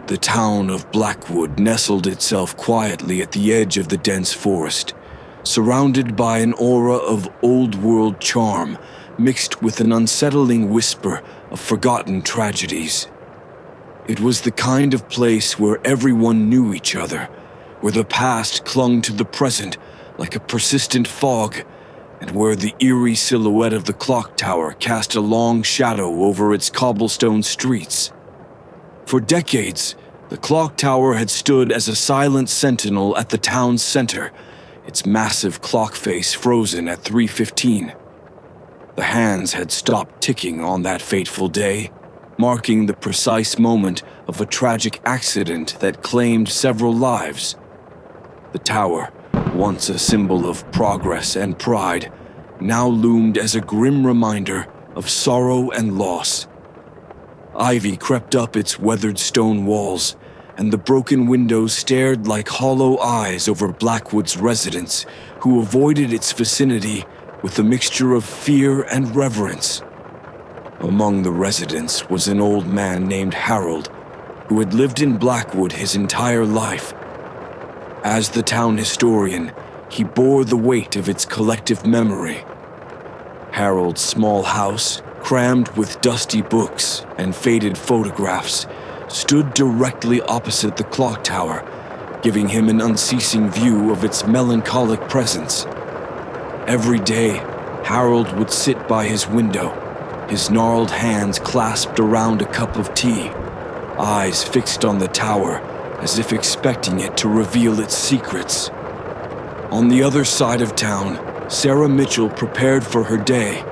The town of Blackwood nestled itself quietly at the edge of the dense forest, surrounded by an aura of old-world charm mixed with an unsettling whisper of forgotten tragedies. It was the kind of place where everyone knew each other, where the past clung to the present like a persistent fog, and where the eerie silhouette of the Clocktower cast a long shadow over its cobblestone streets. For decades, the Clocktower had stood as a silent sentinel at the town's center, its massive clock face frozen at 3:15. The hands had stopped ticking on that fateful day, marking the precise moment of a tragic accident that claimed several lives. The tower, once a symbol of progress and pride, now loomed as a grim reminder of sorrow and loss. Ivy crept up its weathered stone walls, and the broken windows stared like hollow eyes over Blackwood's residents, who avoided its vicinity with a mixture of fear and reverence. Among the residents was an old man named Harold, who had lived in Blackwood his entire life. As the town historian, he bore the weight of its collective memory. Harold's small house, crammed with dusty books and faded photographs, stood directly opposite the Clocktower, giving him an unceasing view of its melancholic presence. Every day, Harold would sit by his window, his gnarled hands clasped around a cup of tea, eyes fixed on the tower as if expecting it to reveal its secrets. On the other side of town, Sarah Mitchell prepared for her day.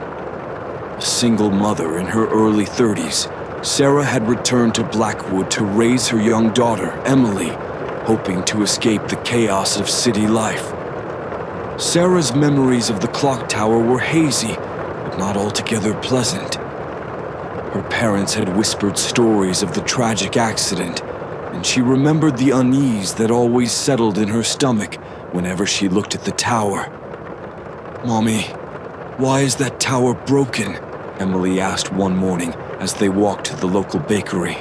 A single mother in her early 30s, Sarah had returned to Blackwood to raise her young daughter, Emily, hoping to escape the chaos of city life. Sarah's memories of the Clocktower were hazy, but not altogether pleasant. Her parents had whispered stories of the tragic accident, and she remembered the unease that always settled in her stomach whenever she looked at the tower. "Mommy, why is that tower broken?" Emily asked one morning as they walked to the local bakery.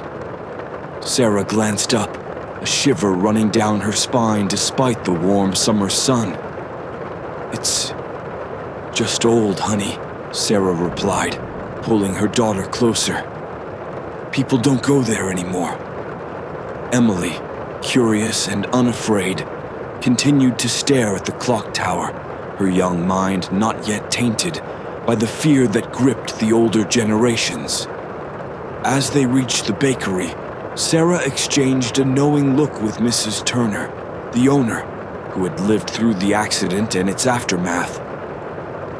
Sarah glanced up, a shiver running down her spine despite the warm summer sun. "It's just old, honey," Sarah replied, pulling her daughter closer. "People don't go there anymore." Emily, curious and unafraid, continued to stare at the Clocktower, her young mind not yet tainted by the fear that gripped the older generations. As they reached the bakery, Sarah exchanged a knowing look with Mrs. Turner, the owner, who had lived through the accident and its aftermath.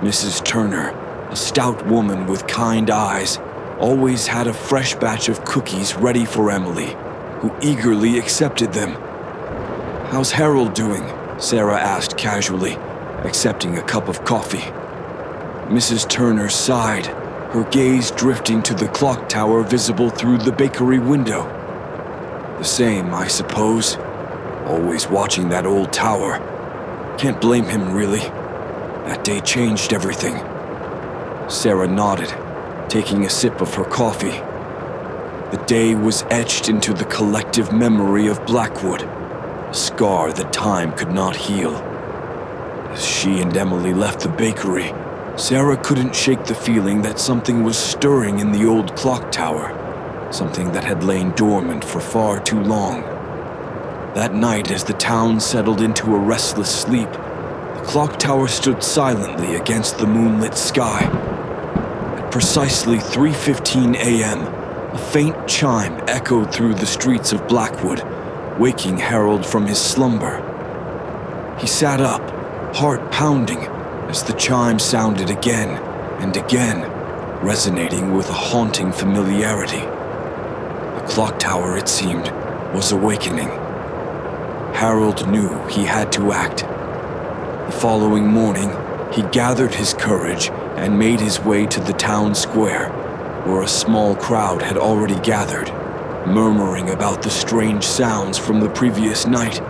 Mrs. Turner, a stout woman with kind eyes, always had a fresh batch of cookies ready for Emily, who eagerly accepted them. "How's Harold doing?" Sarah asked casually, accepting a cup of coffee. Mrs. Turner sighed, her gaze drifting to the Clocktower visible through the bakery window. "The same, I suppose. Always watching that old tower. Can't blame him, really. That day changed everything." Sarah nodded, taking a sip of her coffee. The day was etched into the collective memory of Blackwood, a scar that time could not heal. As she and Emily left the bakery, Sarah couldn't shake the feeling that something was stirring in the old Clocktower, something that had lain dormant for far too long. That night, as the town settled into a restless sleep, the Clocktower stood silently against the moonlit sky. At precisely 3:15 a.m., a faint chime echoed through the streets of Blackwood, waking Harold from his slumber. He sat up, heart pounding, as the chime sounded again and again, resonating with a haunting familiarity. The Clocktower, it seemed, was awakening. Harold knew he had to act. The following morning, he gathered his courage and made his way to the town square, where a small crowd had already gathered, murmuring about the strange sounds from the previous night.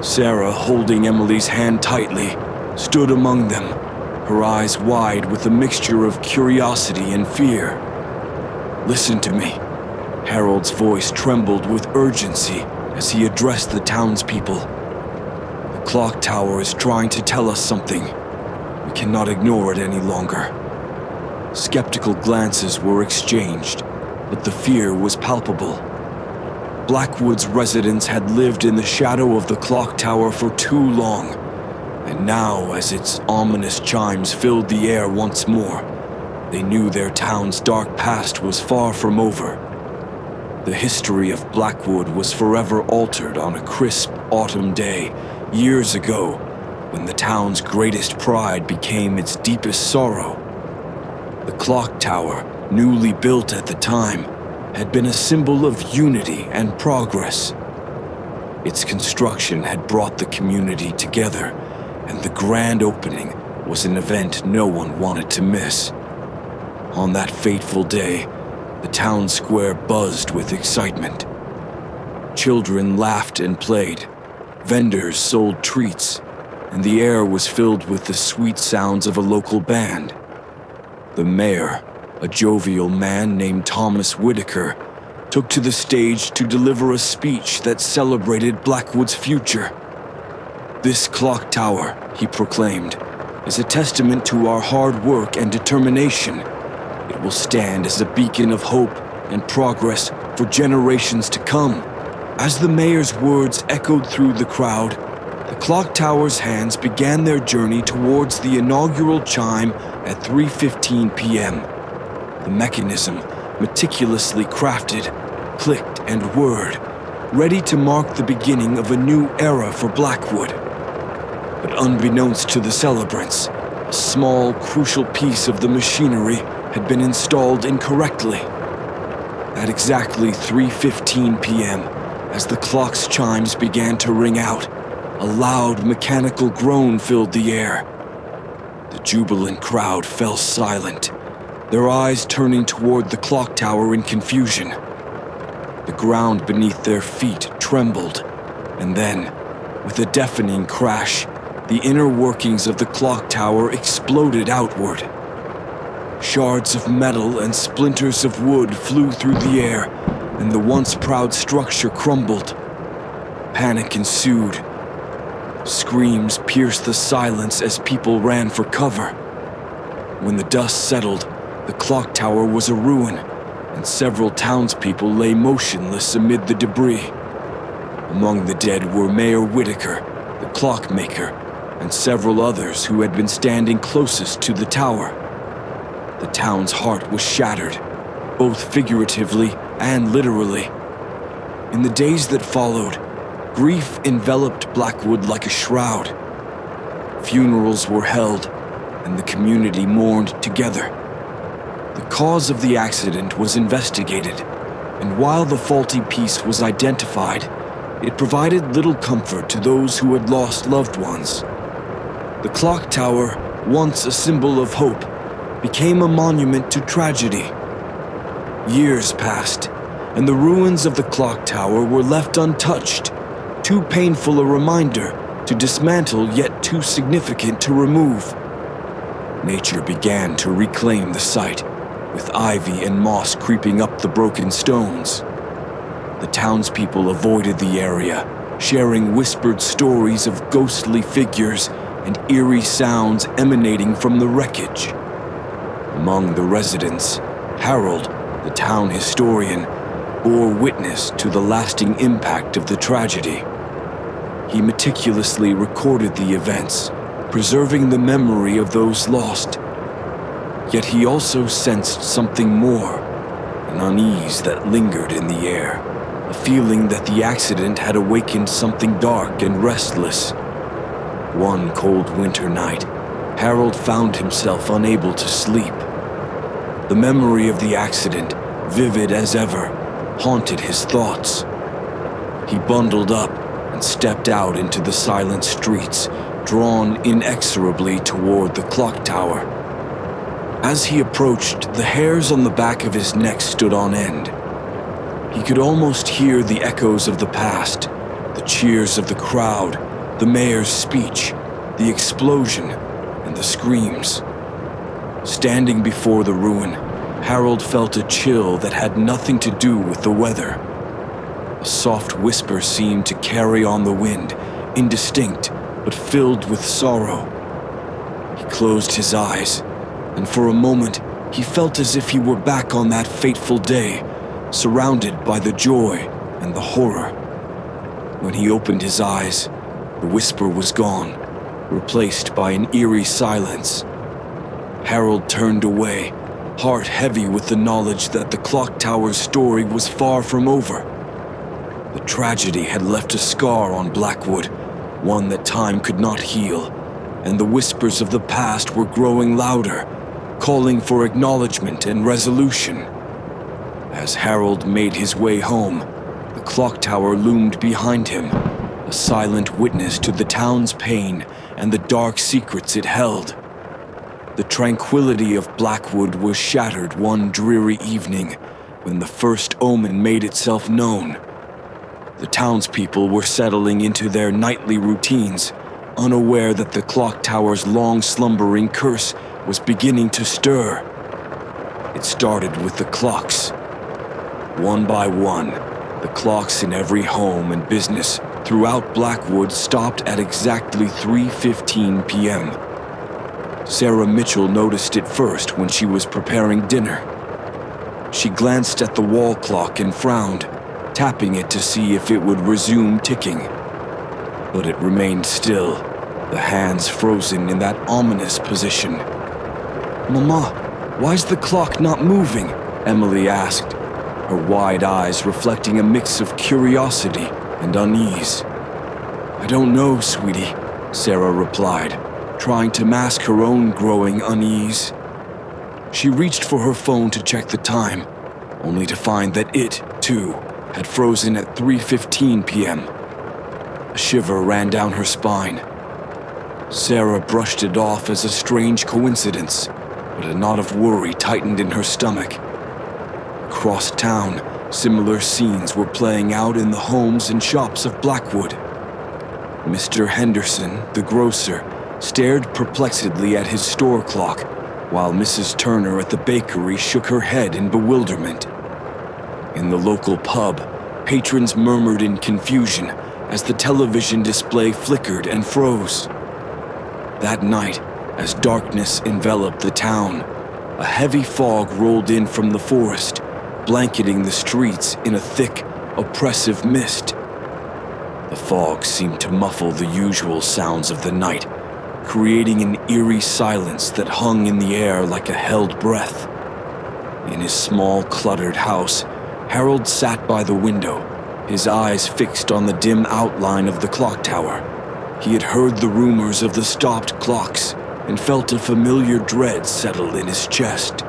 Sarah, holding Emily's hand tightly, stood among them, her eyes wide with a mixture of curiosity and fear. "Listen to me," Harold's voice trembled with urgency as he addressed the townspeople. The clock tower is trying to tell us something. We cannot ignore it any longer. Skeptical glances were exchanged, but the fear was palpable. Blackwood's residents had lived in the shadow of the clock tower for too long, and now, as its ominous chimes filled the air once more, they knew their town's dark past was far from over. The history of Blackwood was forever altered on a crisp autumn day years ago, when the town's greatest pride became its deepest sorrow. The clock tower, newly built at the time, had been a symbol of unity and progress. Its construction had brought the community together, and the grand opening was an event no one wanted to miss. On that fateful day, the town square buzzed with excitement. Children laughed and played, vendors sold treats, and the air was filled with the sweet sounds of a local band. The mayor, a jovial man named Thomas Whitaker, took to the stage to deliver a speech that celebrated Blackwood's future. "This clock tower," he proclaimed, "is a testament to our hard work and determination. It will stand as a beacon of hope and progress for generations to come." As the mayor's words echoed through the crowd, the clock tower's hands began their journey towards the inaugural chime at 3:15 p.m. The mechanism, meticulously crafted, clicked and whirred, ready to mark the beginning of a new era for Blackwood. But unbeknownst to the celebrants, a small, crucial piece of the machinery had been installed incorrectly. At exactly 3:15 p.m., as the clock's chimes began to ring out, a loud mechanical groan filled the air. The jubilant crowd fell silent, their eyes turning toward the clock tower in confusion. The ground beneath their feet trembled, and then, with a deafening crash, the inner workings of the clock tower exploded outward. Shards of metal and splinters of wood flew through the air, and the once proud structure crumbled. Panic ensued. Screams pierced the silence as people ran for cover. When the dust settled, the clock tower was a ruin, and several townspeople lay motionless amid the debris. Among the dead were Mayor Whitaker, the clockmaker, and several others who had been standing closest to the tower. The town's heart was shattered, both figuratively and literally. In the days that followed, grief enveloped Blackwood like a shroud. Funerals were held, and the community mourned together. The cause of the accident was investigated, and while the faulty piece was identified, it provided little comfort to those who had lost loved ones. The clock tower, once a symbol of hope, became a monument to tragedy. Years passed, and the ruins of the clock tower were left untouched, too painful a reminder to dismantle yet too significant to remove. Nature began to reclaim the site, with ivy and moss creeping up the broken stones. The townspeople avoided the area, sharing whispered stories of ghostly figures and eerie sounds emanating from the wreckage. Among the residents, Harold, the town historian, bore witness to the lasting impact of the tragedy. He meticulously recorded the events, preserving the memory of those lost. Yet he also sensed something more, an unease that lingered in the air, a feeling that the accident had awakened something dark and restless. One cold winter night, Harold found himself unable to sleep. The memory of the accident, vivid as ever, haunted his thoughts. He bundled up and stepped out into the silent streets, drawn inexorably toward the clock tower. As he approached, the hairs on the back of his neck stood on end. He could almost hear the echoes of the past, the cheers of the crowd, the mayor's speech, the explosion, and the screams. Standing before the ruin, Harold felt a chill that had nothing to do with the weather. A soft whisper seemed to carry on the wind, indistinct but filled with sorrow. He closed his eyes, and for a moment he felt as if he were back on that fateful day, surrounded by the joy and the horror. When he opened his eyes, the whisper was gone, replaced by an eerie silence. Harold turned away, heart heavy with the knowledge that the Clocktower's story was far from over. The tragedy had left a scar on Blackwood, one that time could not heal, and the whispers of the past were growing louder, calling for acknowledgement and resolution. As Harold made his way home, the Clocktower loomed behind him, a silent witness to the town's pain and the dark secrets it held. The tranquility of Blackwood was shattered one dreary evening when the first omen made itself known. The townspeople were settling into their nightly routines, unaware that the Clocktower's long-slumbering curse was beginning to stir. It started with the clocks. One by one, the clocks in every home and business throughout Blackwood stopped at exactly 3:15 p.m. Sarah Mitchell noticed it first when she was preparing dinner. She glanced at the wall clock and frowned, tapping it to see if it would resume ticking. But it remained still, the hands frozen in that ominous position. "Mama, why's the clock not moving?" Emily asked, her wide eyes reflecting a mix of curiosity and unease. "I don't know, sweetie," Sarah replied, trying to mask her own growing unease. She reached for her phone to check the time, only to find that it, too, had frozen at 3:15 p.m. A shiver ran down her spine. Sarah brushed it off as a strange coincidence, but a knot of worry tightened in her stomach. Across town, similar scenes were playing out in the homes and shops of Blackwood. Mr. Henderson, the grocer, stared perplexedly at his store clock, while Mrs. Turner at the bakery shook her head in bewilderment. In the local pub, patrons murmured in confusion as the television display flickered and froze. That night, as darkness enveloped the town, a heavy fog rolled in from the forest, blanketing the streets in a thick, oppressive mist. The fog seemed to muffle the usual sounds of the night, creating an eerie silence that hung in the air like a held breath. In his small, cluttered house, Harold sat by the window, his eyes fixed on the dim outline of the Clocktower. He had heard the rumors of the stopped clocks and felt a familiar dread settle in his chest.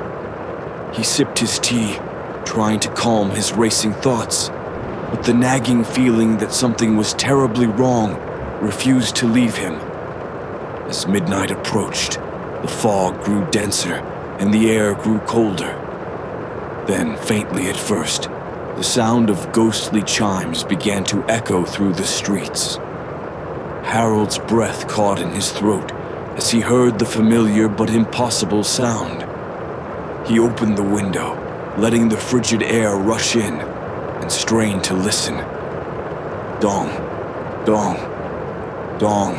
He sipped his tea, trying to calm his racing thoughts, but the nagging feeling that something was terribly wrong refused to leave him. As midnight approached, the fog grew denser and the air grew colder. Then, faintly at first, the sound of ghostly chimes began to echo through the streets. Harold's breath caught in his throat as he heard the familiar but impossible sound. He opened the window, letting the frigid air rush in, and strained to listen. Dong, dong, dong.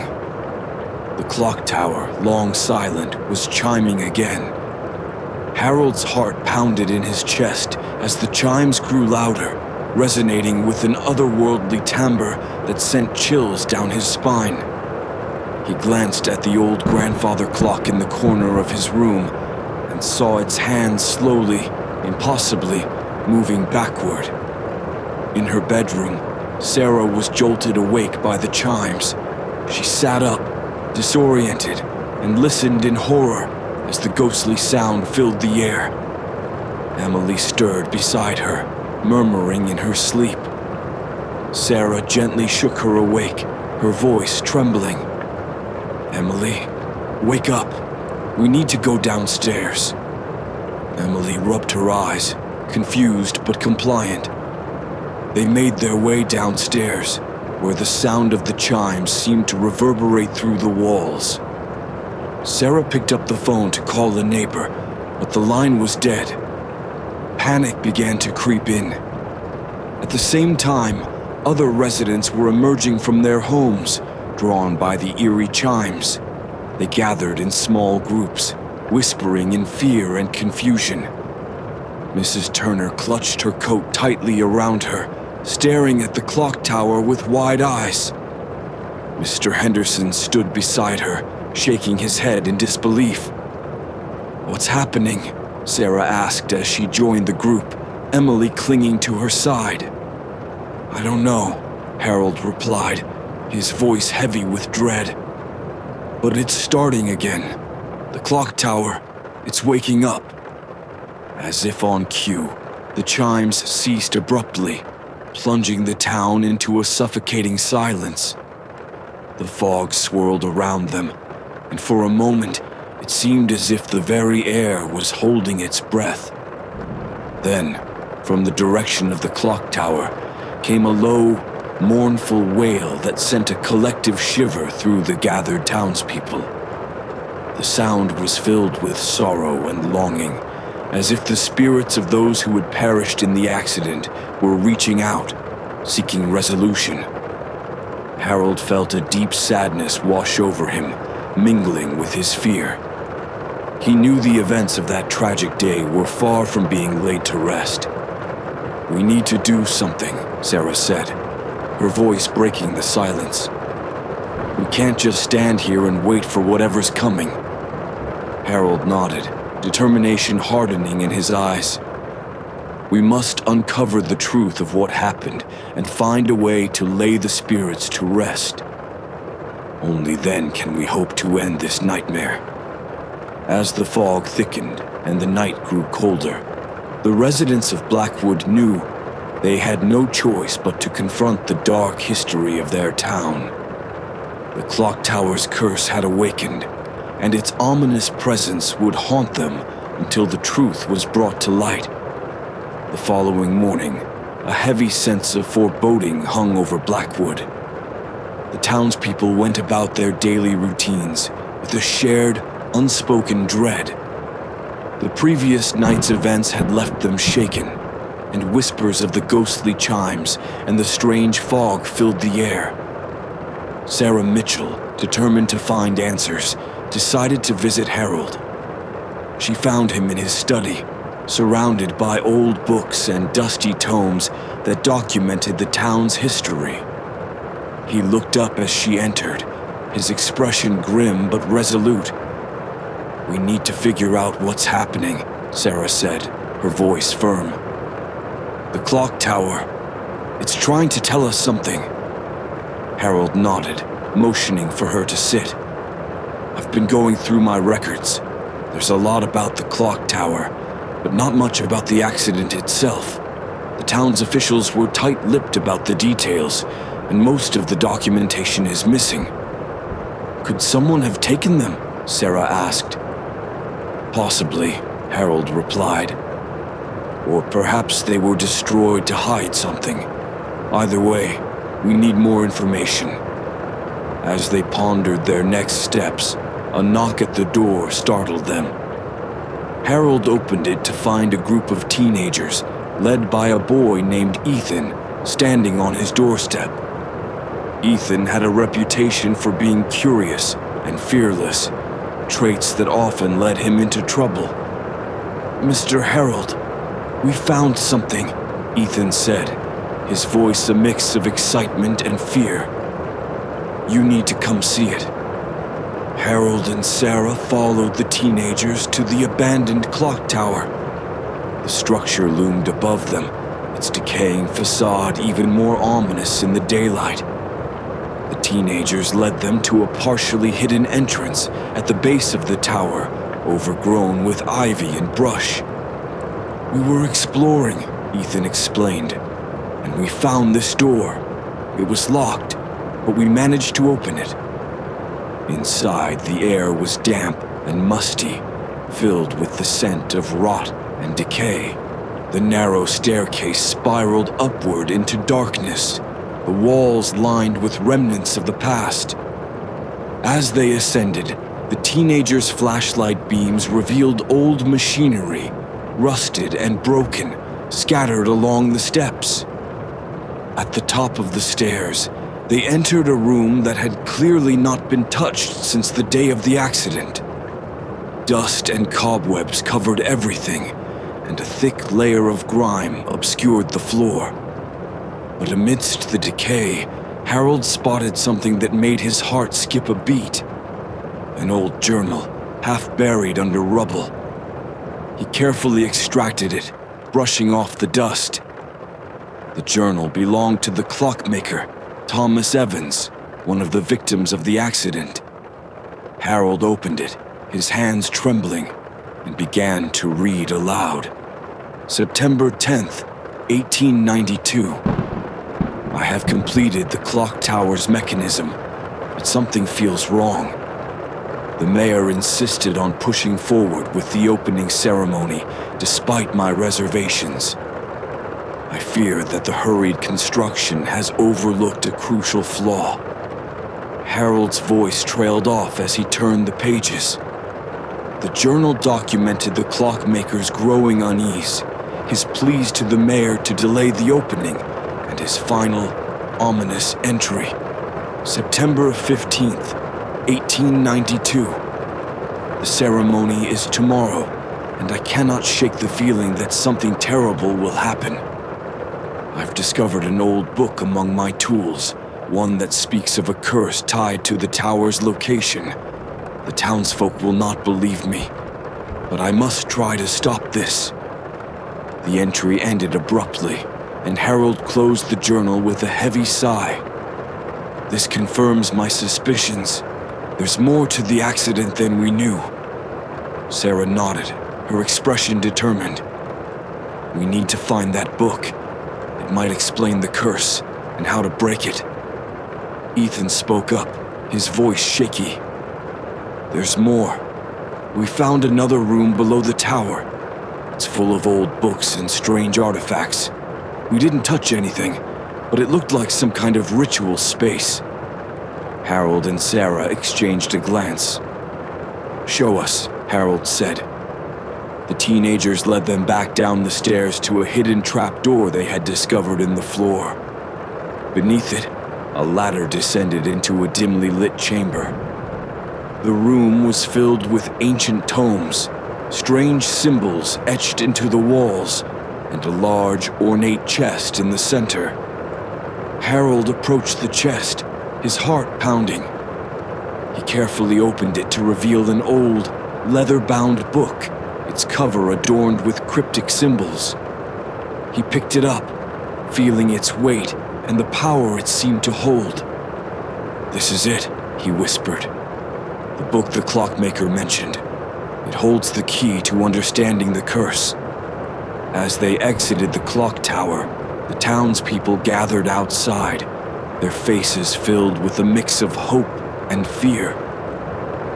The Clocktower, long silent, was chiming again. Harold's heart pounded in his chest as the chimes grew louder, resonating with an otherworldly timbre that sent chills down his spine. He glanced at the old grandfather clock in the corner of his room and saw its hands slowly, impossibly, moving backward. In her bedroom, Sarah was jolted awake by the chimes. She sat up, disoriented, and listened in horror as the ghostly sound filled the air. Emily stirred beside her, murmuring in her sleep. Sarah gently shook her awake, her voice trembling. "Emily, wake up. We need to go downstairs." Emily rubbed her eyes, confused but compliant. They made their way downstairs, where the sound of the chimes seemed to reverberate through the walls. Sarah picked up the phone to call a neighbor, but the line was dead, Panic began to creep in. At the same time, other residents were emerging from their homes, drawn by the eerie chimes. They gathered in small groups, whispering in fear and confusion. Mrs. Turner clutched her coat tightly around her, staring at the clock tower with wide eyes. Mr. Henderson stood beside her, shaking his head in disbelief. "What's happening?" Sarah asked as she joined the group, Emily clinging to her side. "I don't know," Harold replied, his voice heavy with dread. "But it's starting again. The clock tower, it's waking up." As if on cue, the chimes ceased abruptly, plunging the town into a suffocating silence. The fog swirled around them, and for a moment, it seemed as if the very air was holding its breath. Then, from the direction of the clock tower, came a low, mournful wail that sent a collective shiver through the gathered townspeople. The sound was filled with sorrow and longing, as if the spirits of those who had perished in the accident were reaching out, seeking resolution. Harold felt a deep sadness wash over him, mingling with his fear. He knew the events of that tragic day were far from being laid to rest. "We need to do something," Sarah said, her voice breaking the silence. "We can't just stand here and wait for whatever's coming." Harold nodded, determination hardening in his eyes. "We must uncover the truth of what happened and find a way to lay the spirits to rest. Only then can we hope to end this nightmare." As the fog thickened and the night grew colder, the residents of Blackwood knew they had no choice but to confront the dark history of their town. The clock tower's curse had awakened, and its ominous presence would haunt them until the truth was brought to light. The following morning, a heavy sense of foreboding hung over Blackwood. The townspeople went about their daily routines with a shared, unspoken dread. The previous night's events had left them shaken, and whispers of the ghostly chimes and the strange fog filled the air. Sarah Mitchell, determined to find answers, decided to visit Harold. She found him in his study, surrounded by old books and dusty tomes that documented the town's history. He looked up as she entered, his expression grim but resolute. "We need to figure out what's happening," Sarah said, her voice firm. "The clock tower, it's trying to tell us something." Harold nodded, motioning for her to sit. "I've been going through my records. There's a lot about the clock tower, but not much about the accident itself. The town's officials were tight-lipped about the details, and most of the documentation is missing." "Could someone have taken them?" Sarah asked. "Possibly," Harold replied. "Or perhaps they were destroyed to hide something. Either way, we need more information." As they pondered their next steps, a knock at the door startled them. Harold opened it to find a group of teenagers, led by a boy named Ethan, standing on his doorstep. Ethan had a reputation for being curious and fearless, traits that often led him into trouble. "Mr. Harold, we found something," Ethan said, his voice a mix of excitement and fear. "You need to come see it." Harold and Sarah followed the teenagers to the abandoned clock tower. The structure loomed above them, its decaying facade even more ominous in the daylight. The teenagers led them to a partially hidden entrance at the base of the tower, overgrown with ivy and brush. "We were exploring," Ethan explained, "and we found this door. It was locked, but we managed to open it." Inside, the air was damp and musty, filled with the scent of rot and decay. The narrow staircase spiraled upward into darkness, the walls lined with remnants of the past. As they ascended, the teenagers' flashlight beams revealed old machinery, rusted and broken, scattered along the steps. At the top of the stairs, they entered a room that had clearly not been touched since the day of the accident. Dust and cobwebs covered everything, and a thick layer of grime obscured the floor. But amidst the decay, Harold spotted something that made his heart skip a beat. An old journal, half buried under rubble. He carefully extracted it, brushing off the dust. The journal belonged to the clockmaker, Thomas Evans, one of the victims of the accident. Harold opened it, his hands trembling, and began to read aloud. September 10th, 1892. I have completed the Clocktower's mechanism, but something feels wrong. The mayor insisted on pushing forward with the opening ceremony, despite my reservations. I fear that the hurried construction has overlooked a crucial flaw. Harold's voice trailed off as he turned the pages. The journal documented the clockmaker's growing unease, his pleas to the mayor to delay the opening, and his final, ominous entry. September 15th, 1892. The ceremony is tomorrow, and I cannot shake the feeling that something terrible will happen. I've discovered an old book among my tools, one that speaks of a curse tied to the tower's location. The townsfolk will not believe me, but I must try to stop this. The entry ended abruptly, and Harold closed the journal with a heavy sigh. This confirms my suspicions. There's more to the accident than we knew. Sarah nodded, her expression determined. We need to find that book. It might explain the curse and how to break it. Ethan spoke up, his voice shaky. There's more. We found another room below the tower. It's full of old books and strange artifacts. We didn't touch anything, but it looked like some kind of ritual space. Harold and Sarah exchanged a glance. Show us, Harold said. The teenagers led them back down the stairs to a hidden trapdoor they had discovered in the floor. Beneath it, a ladder descended into a dimly lit chamber. The room was filled with ancient tomes, strange symbols etched into the walls, and a large, ornate chest in the center. Harold approached the chest, his heart pounding. He carefully opened it to reveal an old, leather-bound book, its cover adorned with cryptic symbols. He picked it up, feeling its weight and the power it seemed to hold. This is it, he whispered. The book the clockmaker mentioned. It holds the key to understanding the curse. As they exited the clock tower, the townspeople gathered outside, their faces filled with a mix of hope and fear.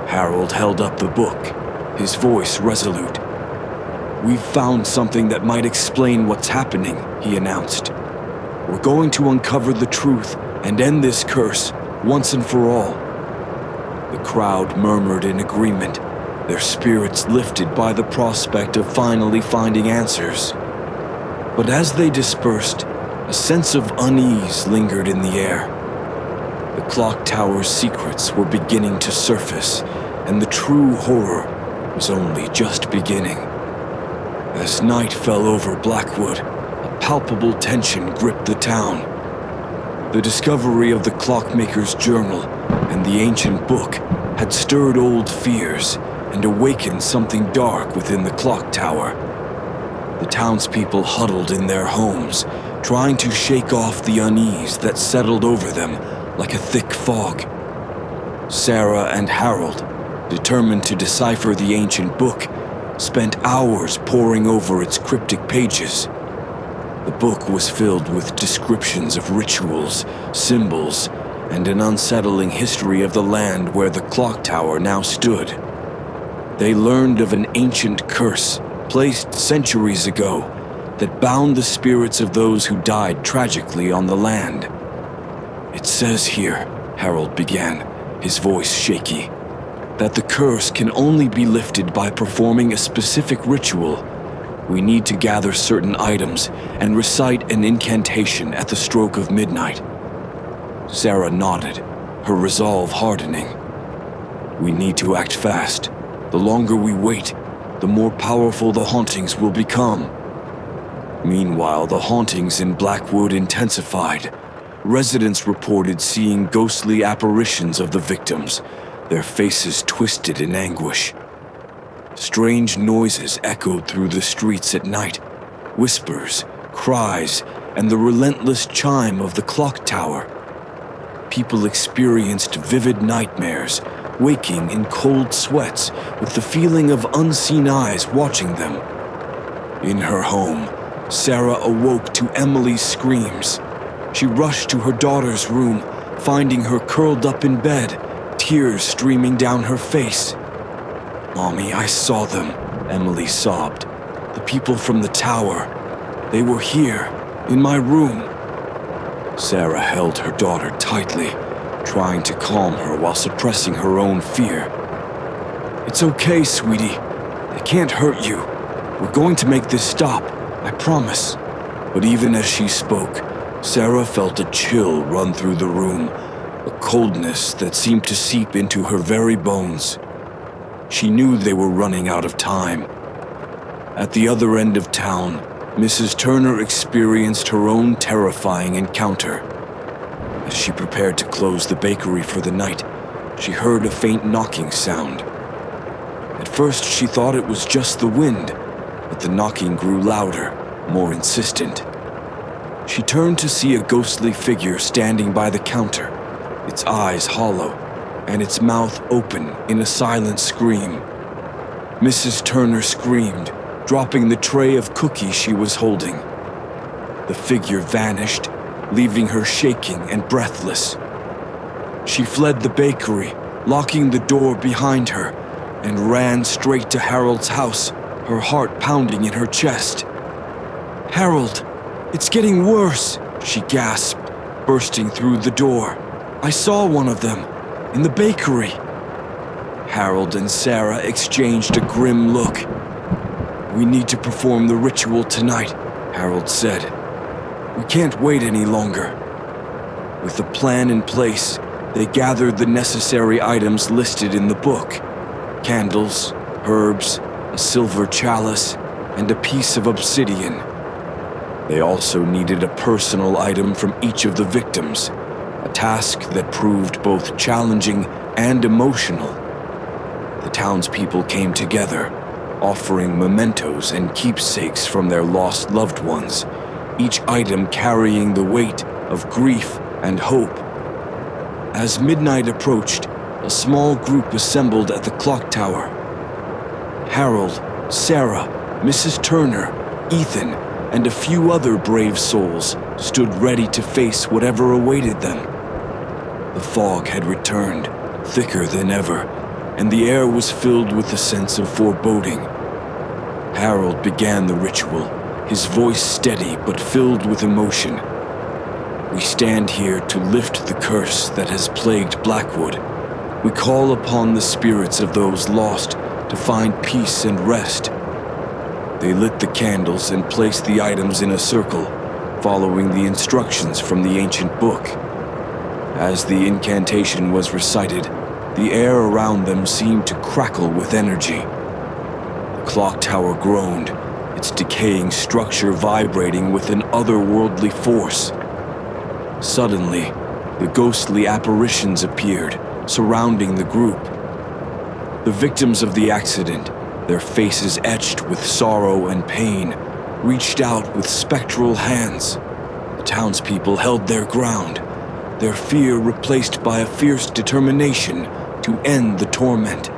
Harold held up the book, his voice resolute. We've found something that might explain what's happening, he announced. We're going to uncover the truth and end this curse once and for all. The crowd murmured in agreement, their spirits lifted by the prospect of finally finding answers. But as they dispersed, a sense of unease lingered in the air. The clock tower's secrets were beginning to surface, and the true horror was only just beginning. As night fell over Blackwood, a palpable tension gripped the town. The discovery of the clockmaker's journal and the ancient book had stirred old fears and awakened something dark within the clock tower. The townspeople huddled in their homes, trying to shake off the unease that settled over them like a thick fog. Sarah and Harold, determined to decipher the ancient book, spent hours poring over its cryptic pages. The book was filled with descriptions of rituals, symbols, and an unsettling history of the land where the clock tower now stood. They learned of an ancient curse placed centuries ago that bound the spirits of those who died tragically on the land. It says here, Harold began, his voice shaky, that the curse can only be lifted by performing a specific ritual, We need to gather certain items and recite an incantation at the stroke of midnight. Sarah nodded, her resolve hardening. We need to act fast. The longer we wait, the more powerful the hauntings will become. Meanwhile, the hauntings in Blackwood intensified. Residents reported seeing ghostly apparitions of the victims, their faces twisted in anguish. Strange noises echoed through the streets at night, whispers, cries, and the relentless chime of the Clocktower. People experienced vivid nightmares, waking in cold sweats with the feeling of unseen eyes watching them. In her home, Sarah awoke to Emily's screams. She rushed to her daughter's room, finding her curled up in bed, tears streaming down her face. "Mommy, I saw them," Emily sobbed. "The people from the tower. They were here, in my room." Sarah held her daughter tightly, trying to calm her while suppressing her own fear. "It's okay, sweetie. They can't hurt you. We're going to make this stop, I promise." But even as she spoke, Sarah felt a chill run through the room, a coldness that seemed to seep into her very bones. She knew they were running out of time. At the other end of town, Mrs. Turner experienced her own terrifying encounter. As she prepared to close the bakery for the night, she heard a faint knocking sound. At first, she thought it was just the wind, but the knocking grew louder, more insistent. She turned to see a ghostly figure standing by the counter, its eyes hollow, and its mouth open in a silent scream. Mrs. Turner screamed, dropping the tray of cookies she was holding. The figure vanished, leaving her shaking and breathless. She fled the bakery, locking the door behind her, and ran straight to Harold's house, her heart pounding in her chest. "Harold, it's getting worse," she gasped, bursting through the door. "I saw one of them, in the bakery." Harold and Sarah exchanged a grim look. "We need to perform the ritual tonight," Harold said. "We can't wait any longer." With a plan in place, they gathered the necessary items listed in the book: candles, herbs, a silver chalice, and a piece of obsidian. They also needed a personal item from each of the victims, a task that proved both challenging and emotional. The townspeople came together, offering mementos and keepsakes from their lost loved ones, each item carrying the weight of grief and hope. As midnight approached, a small group assembled at the Clocktower. Harold, Sarah, Mrs. Turner, Ethan, and a few other brave souls stood ready to face whatever awaited them. The fog had returned, thicker than ever, and the air was filled with a sense of foreboding. Harold began the ritual, his voice steady but filled with emotion. "We stand here to lift the curse that has plagued Blackwood. We call upon the spirits of those lost to find peace and rest." They lit the candles and placed the items in a circle, following the instructions from the ancient book. As the incantation was recited, the air around them seemed to crackle with energy. The clock tower groaned, its decaying structure vibrating with an otherworldly force. Suddenly, the ghostly apparitions appeared, surrounding the group. The victims of the accident, their faces etched with sorrow and pain, reached out with spectral hands. The townspeople held their ground, their fear replaced by a fierce determination to end the torment.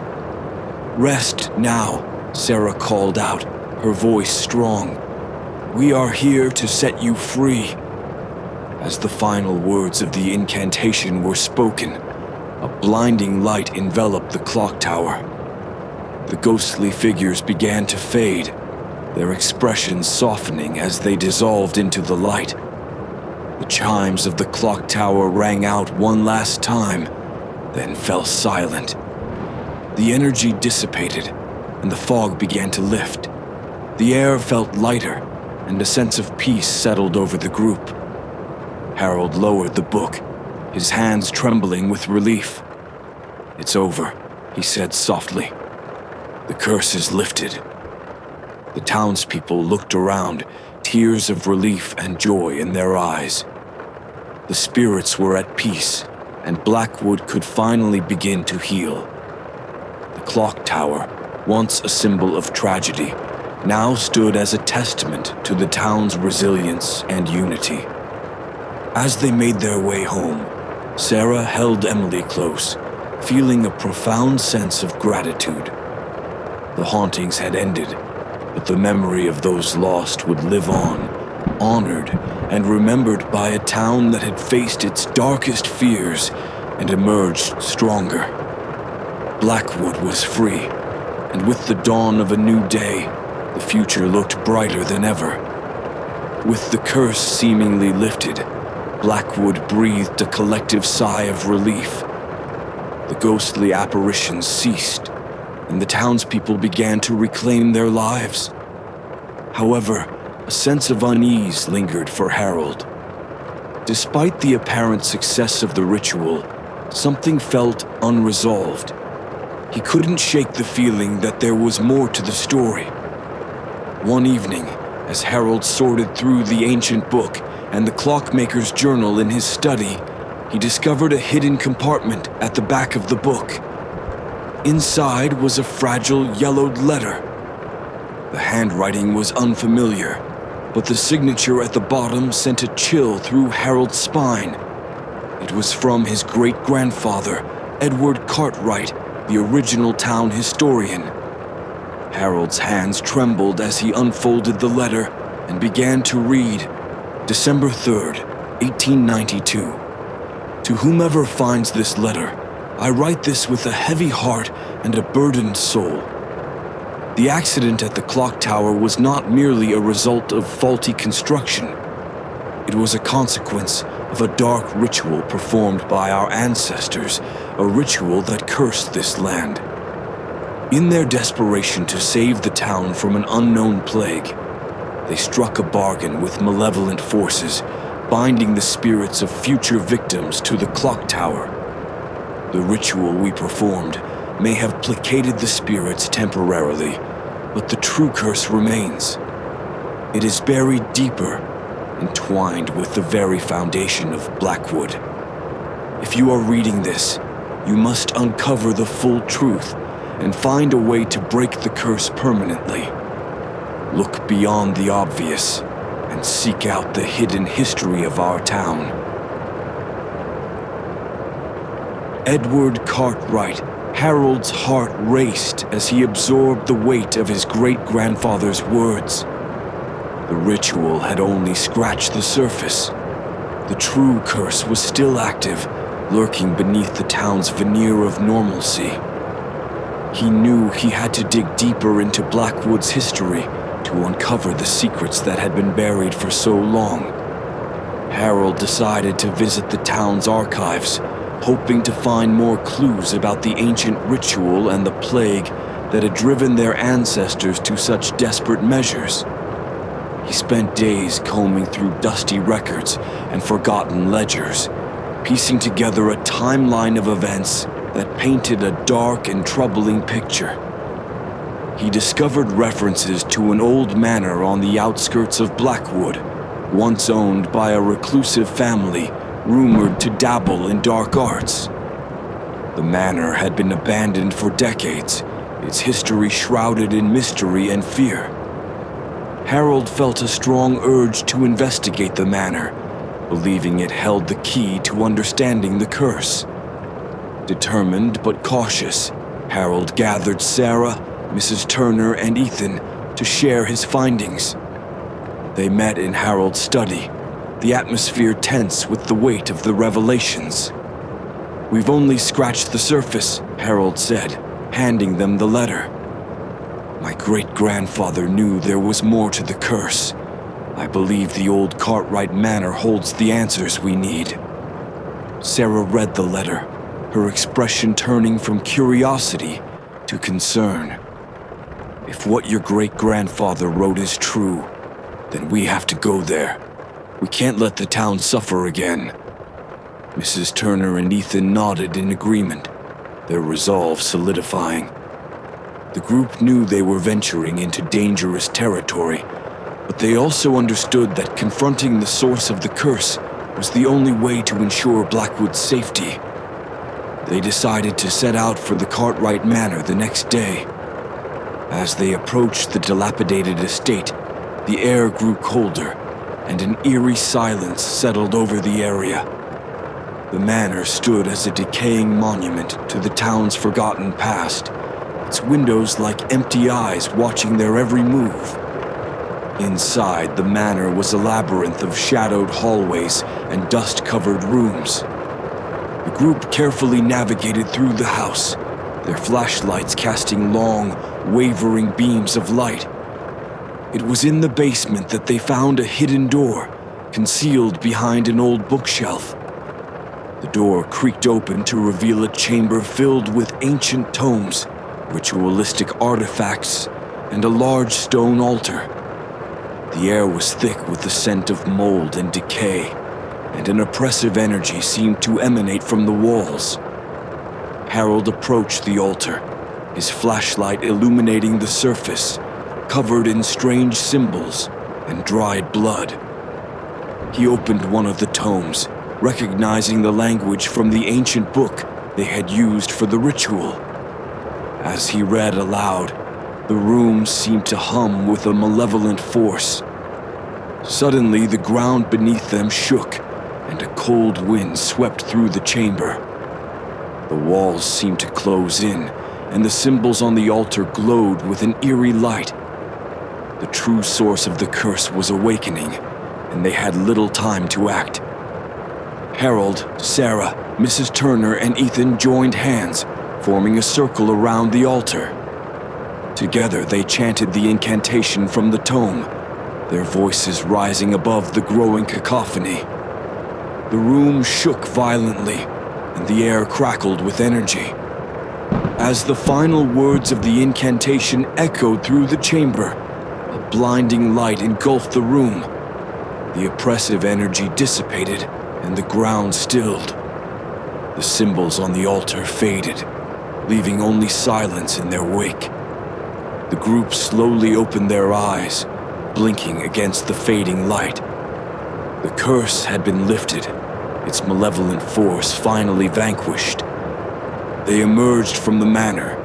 "Rest now," Sarah called out, her voice strong. "We are here to set you free." As the final words of the incantation were spoken, a blinding light enveloped the clock tower. The ghostly figures began to fade, their expressions softening as they dissolved into the light. The chimes of the clock tower rang out one last time, then fell silent. The energy dissipated, and the fog began to lift. The air felt lighter, and a sense of peace settled over the group. Harold lowered the book, his hands trembling with relief. "It's over," he said softly. "The curse is lifted." The townspeople looked around, tears of relief and joy in their eyes. The spirits were at peace, and Blackwood could finally begin to heal. The Clocktower, once a symbol of tragedy, now stood as a testament to the town's resilience and unity. As they made their way home, Sarah held Emily close, feeling a profound sense of gratitude. The hauntings had ended, but the memory of those lost would live on, honored and remembered by a town that had faced its darkest fears and emerged stronger. Blackwood was free, and with the dawn of a new day, the future looked brighter than ever. With the curse seemingly lifted, Blackwood breathed a collective sigh of relief. The ghostly apparitions ceased, and the townspeople began to reclaim their lives. However, a sense of unease lingered for Harold. Despite the apparent success of the ritual, something felt unresolved. He couldn't shake the feeling that there was more to the story. One evening, as Harold sorted through the ancient book and the clockmaker's journal in his study, he discovered a hidden compartment at the back of the book. Inside was a fragile, yellowed letter. The handwriting was unfamiliar, but the signature at the bottom sent a chill through Harold's spine. It was from his great-grandfather, Edward Cartwright, the original town historian. Harold's hands trembled as he unfolded the letter and began to read. December 3rd, 1892. To whomever finds this letter, I write this with a heavy heart and a burdened soul. The accident at the Clocktower was not merely a result of faulty construction. It was a consequence of a dark ritual performed by our ancestors, a ritual that cursed this land. In their desperation to save the town from an unknown plague, they struck a bargain with malevolent forces, binding the spirits of future victims to the Clocktower. The ritual we performed may have placated the spirits temporarily, but the true curse remains. It is buried deeper, entwined with the very foundation of Blackwood. If you are reading this, you must uncover the full truth and find a way to break the curse permanently. Look beyond the obvious and seek out the hidden history of our town. Edward Cartwright, Harold's heart raced as he absorbed the weight of his great-grandfather's words. The ritual had only scratched the surface. The true curse was still active, lurking beneath the town's veneer of normalcy. He knew he had to dig deeper into Blackwood's history to uncover the secrets that had been buried for so long. Harold decided to visit the town's archives, hoping to find more clues about the ancient ritual and the plague that had driven their ancestors to such desperate measures. He spent days combing through dusty records and forgotten ledgers, piecing together a timeline of events that painted a dark and troubling picture. He discovered references to an old manor on the outskirts of Blackwood, once owned by a reclusive family rumored to dabble in dark arts. The manor had been abandoned for decades, its history shrouded in mystery and fear. Harold felt a strong urge to investigate the manor, believing it held the key to understanding the curse. Determined but cautious, Harold gathered Sarah, Mrs. Turner, and Ethan to share his findings. They met in Harold's study, the atmosphere tense with the weight of the revelations. "We've only scratched the surface," Harold said, handing them the letter. "My great-grandfather knew there was more to the curse. I believe the old Cartwright Manor holds the answers we need." Sarah read the letter, her expression turning from curiosity to concern. If what your great-grandfather wrote is true, then we have to go there. We can't let the town suffer again." Mrs. Turner and Ethan nodded in agreement, their resolve solidifying. The group knew they were venturing into dangerous territory, but they also understood that confronting the source of the curse was the only way to ensure Blackwood's safety. They decided to set out for the Cartwright Manor the next day. As they approached the dilapidated estate, the air grew colder, and an eerie silence settled over the area. The manor stood as a decaying monument to the town's forgotten past, its windows like empty eyes watching their every move. Inside the manor was a labyrinth of shadowed hallways and dust-covered rooms. The group carefully navigated through the house, their flashlights casting long, wavering beams of light. It was in the basement that they found a hidden door, concealed behind an old bookshelf. The door creaked open to reveal a chamber filled with ancient tomes, ritualistic artifacts, and a large stone altar. The air was thick with the scent of mold and decay, and an oppressive energy seemed to emanate from the walls. Harold approached the altar, his flashlight illuminating the surface, covered in strange symbols and dried blood. He opened one of the tomes, recognizing the language from the ancient book they had used for the ritual. As he read aloud, the room seemed to hum with a malevolent force. Suddenly, the ground beneath them shook, and a cold wind swept through the chamber. The walls seemed to close in, and the symbols on the altar glowed with an eerie light. The true source of the curse was awakening, and they had little time to act. Harold, Sarah, Mrs. Turner, and Ethan joined hands, forming a circle around the altar. Together, they chanted the incantation from the tome, their voices rising above the growing cacophony. The room shook violently, and the air crackled with energy. As the final words of the incantation echoed through the chamber, a blinding light engulfed the room. The oppressive energy dissipated, and the ground stilled. The symbols on the altar faded, leaving only silence in their wake. The group slowly opened their eyes, blinking against the fading light. The curse had been lifted, its malevolent force finally vanquished. They emerged from the manor,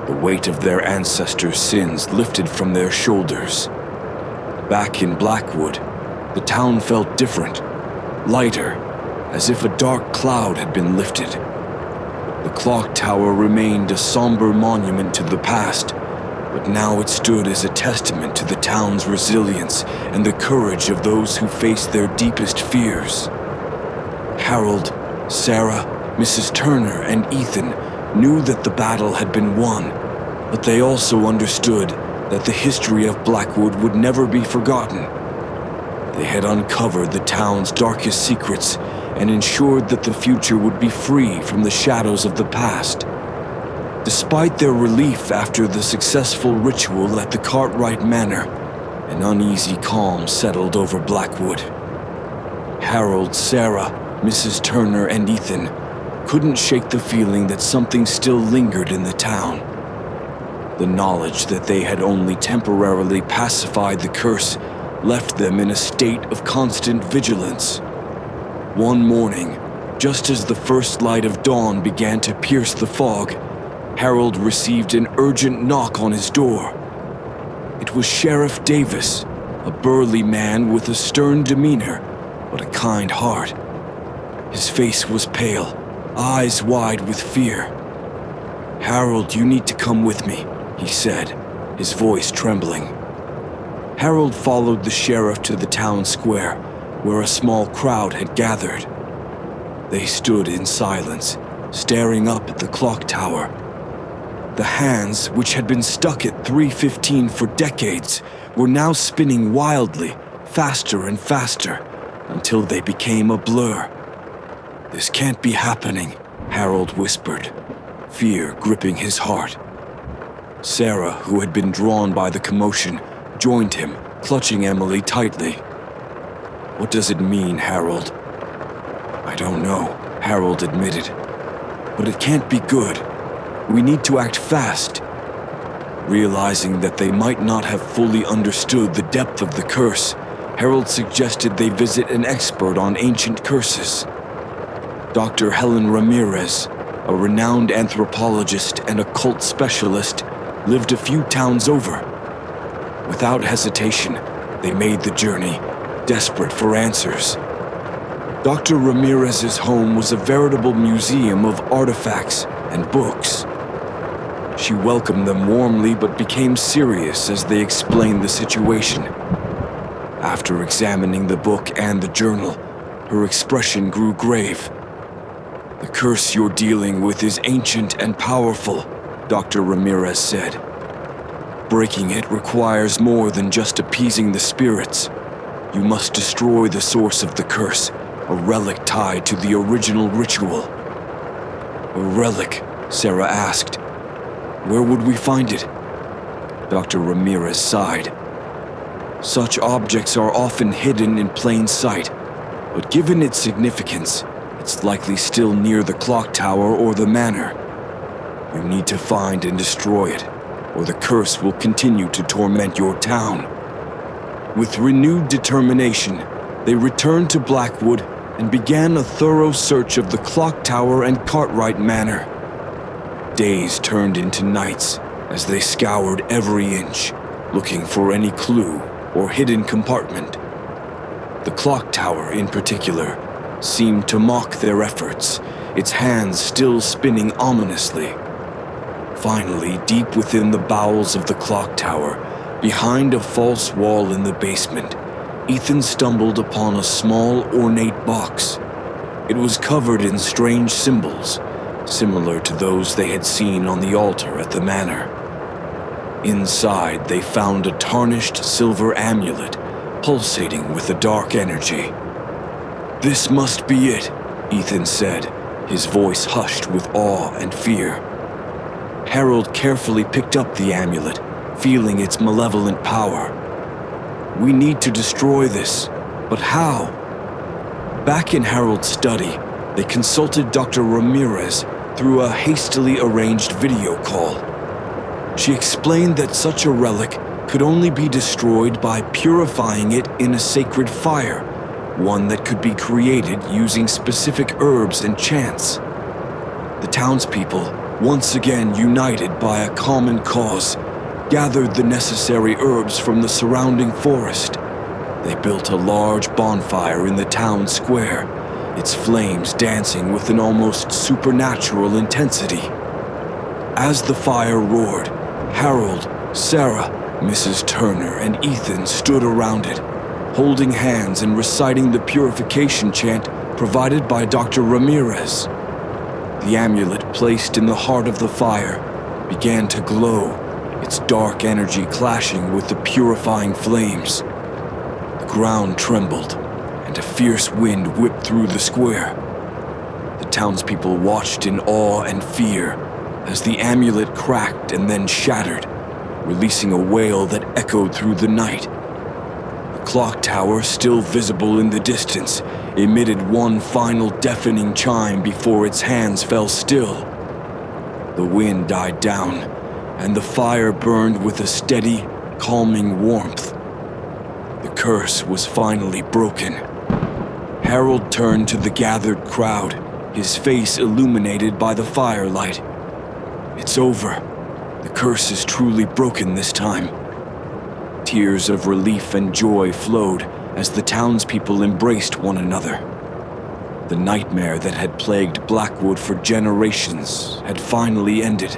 the weight of their ancestors' sins lifted from their shoulders. Back in Blackwood, the town felt different, lighter, as if a dark cloud had been lifted. The Clocktower remained a somber monument to the past, but now it stood as a testament to the town's resilience and the courage of those who faced their deepest fears. Harold, Sarah, Mrs. Turner, and Ethan knew that the battle had been won, but they also understood that the history of Blackwood would never be forgotten. They had uncovered the town's darkest secrets and ensured that the future would be free from the shadows of the past. Despite their relief after the successful ritual at the Cartwright Manor, an uneasy calm settled over Blackwood. Harold, Sarah, Mrs. Turner, and Ethan couldn't shake the feeling that something still lingered in the town. The knowledge that they had only temporarily pacified the curse left them in a state of constant vigilance. One morning, just as the first light of dawn began to pierce the fog, Harold received an urgent knock on his door. It was Sheriff Davis, a burly man with a stern demeanor, but a kind heart. His face was pale, eyes wide with fear. "Harold, you need to come with me," he said, his voice trembling. Harold followed the sheriff to the town square, where a small crowd had gathered. They stood in silence, staring up at the clock tower. The hands, which had been stuck at 3:15 for decades, were now spinning wildly, faster and faster, until they became a blur. "This can't be happening," Harold whispered, fear gripping his heart. Sarah, who had been drawn by the commotion, joined him, clutching Emily tightly. "What does it mean, Harold?" "I don't know," Harold admitted. "But it can't be good. We need to act fast." Realizing that they might not have fully understood the depth of the curse, Harold suggested they visit an expert on ancient curses. Dr. Helen Ramirez, a renowned anthropologist and occult specialist, lived a few towns over. Without hesitation, they made the journey, desperate for answers. Dr. Ramirez's home was a veritable museum of artifacts and books. She welcomed them warmly but became serious as they explained the situation. After examining the book and the journal, her expression grew grave. "The curse you're dealing with is ancient and powerful," Dr. Ramirez said. "Breaking it requires more than just appeasing the spirits. You must destroy the source of the curse, a relic tied to the original ritual." "A relic?" Sarah asked. "Where would we find it?" Dr. Ramirez sighed. "Such objects are often hidden in plain sight, but given its significance, it's likely still near the Clocktower or the manor. You need to find and destroy it, or the curse will continue to torment your town." With renewed determination, they returned to Blackwood and began a thorough search of the Clocktower and Cartwright Manor. Days turned into nights as they scoured every inch, looking for any clue or hidden compartment. The Clocktower, in particular, seemed to mock their efforts, its hands still spinning ominously. Finally, deep within the bowels of the Clocktower, behind a false wall in the basement, Ethan stumbled upon a small, ornate box. It was covered in strange symbols, similar to those they had seen on the altar at the manor. Inside, they found a tarnished silver amulet, pulsating with a dark energy. "This must be it," Ethan said, his voice hushed with awe and fear. Harold carefully picked up the amulet, feeling its malevolent power. "We need to destroy this, but how?" Back in Harold's study, they consulted Dr. Ramirez through a hastily arranged video call. She explained that such a relic could only be destroyed by purifying it in a sacred fire, one that could be created using specific herbs and chants. The townspeople, once again united by a common cause, gathered the necessary herbs from the surrounding forest. They built a large bonfire in the town square, its flames dancing with an almost supernatural intensity. As the fire roared, Harold, Sarah, Mrs. Turner, and Ethan stood around it, holding hands and reciting the purification chant provided by Dr. Ramirez. The amulet placed in the heart of the fire began to glow, its dark energy clashing with the purifying flames. The ground trembled, and a fierce wind whipped through the square. The townspeople watched in awe and fear as the amulet cracked and then shattered, releasing a wail that echoed through the night. The clock tower, still visible in the distance, emitted one final deafening chime before its hands fell still. The wind died down, and the fire burned with a steady, calming warmth. The curse was finally broken. Harold turned to the gathered crowd, his face illuminated by the firelight. "It's over. The curse is truly broken this time." Tears of relief and joy flowed as the townspeople embraced one another. The nightmare that had plagued Blackwood for generations had finally ended.